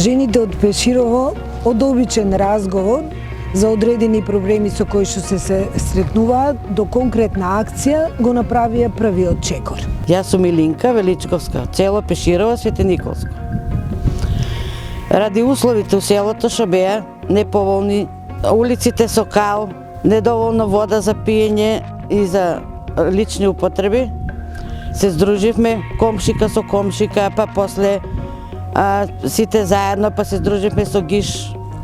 Жените од Пеширово од обичен разговор за одредени проблеми со кои што се сретнуваат до конкретна акција го направија првиот чекор. Јас сум Илинка Величковска, село Пеширово, Свети Николско. Ради условите у селото што беа неповолни, улиците со кал, недоволно вода за пиење и за лични употреби, се здруживме комшика со комшика, па после сите заедно, па се здруживме со ГИШ,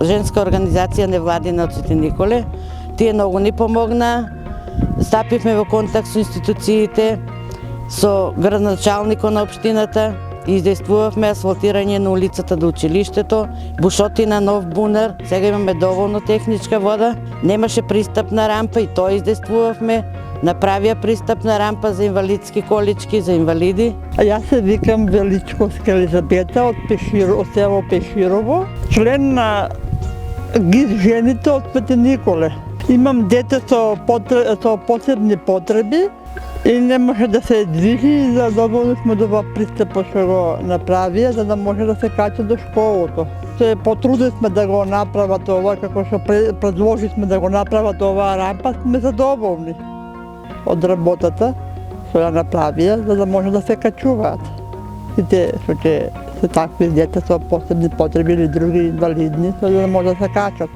женска организација невладина од Свети Николе. Тие многу ни помогна, стапивме во контакт со институциите, со градоначалникот на општината и издействувавме асфалтирање на улицата до училиштето, бушотина, нов бунар, сега имаме доволно техничка вода, немаше пристапна рампа и тоа издействувавме. Направија пристапна рампа за инвалидски колички, за инвалиди. Јас се викам Величковска Елизабета од село Пеширово, член на ГИШ жените од Свети Николе. Имам дете со посебни потреби и не може да се движи, за доволни сме до ова пристапот што го направија, за да може да се качи до школото. Се потрудивме да го направат ова, како што предложивме да го направат оваа рампа, сме задоволни од работата што ја направија, за да може да се качуваат. Сите што ќе се такви дете со посебни потреби или други инвалидни, за да може да се качат.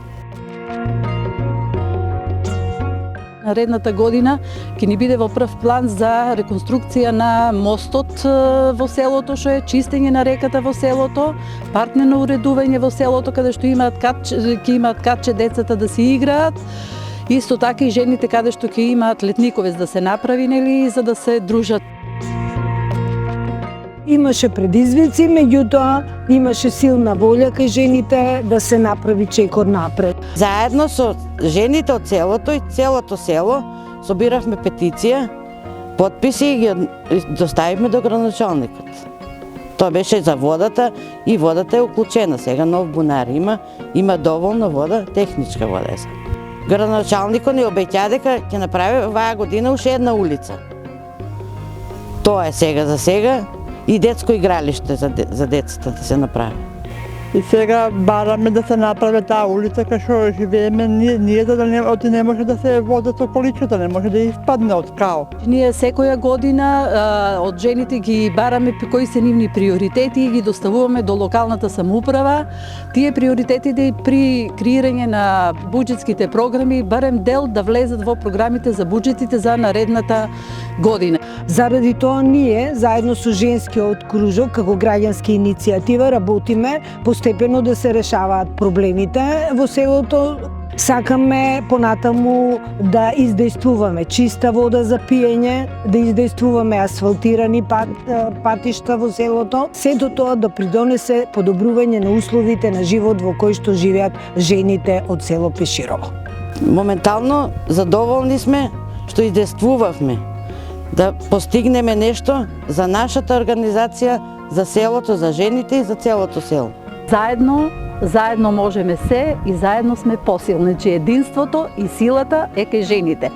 Наредната година ќе ни биде во прв план за реконструкција на мостот во селото, што е чистење на реката во селото, партнено уредување во селото, каде што ќе имаат катче децата да си играат. Исто така и жените каде што ќе имаат летниковец да се направи, нели, за да се дружат. Имаше предизвици, меѓутоа имаше силна волја кај жените да се направи чекор напред. Заедно со жените од селото и целото село собиравме петиција, потписи и ги доставивме до градоначалникот. Тоа беше за водата и водата е уклучена. Сега нов бунар има доволно вода, техничка вода е. Градоначалникот ни обеќа дека ќе направи оваа година уште една улица. Тоа е сега за сега и детско игралиште за децата да се направи. И сега бараме да се направи таа улица кај што живееме ние, за да не може да се вода со количката, не може да испадне од као. Ние секоја година од жените ги бараме кои се нивни приоритети и ги доставуваме до локалната самоуправа. Тие приоритети при креирање на буџетските програми барем дел да влезат во програмите за буџетите за наредната година. Заради тоа ние, заедно со женскиот кружок, како граѓанска иницијатива, работиме постепено да се решаваат проблемите во селото. Сакаме понатаму да издействуваме чиста вода за пиење, да издействуваме асфалтирани патишта во селото. Сето тоа да придонесе подобрување на условите на живот во кои што живеат жените од село Пеширово. Моментално задоволни сме што издействувавме да постигнеме нешто за нашата организација, за селото, за жените и за целото село. Заедно можеме се и заедно сме посилни, че единството и силата е кај жените.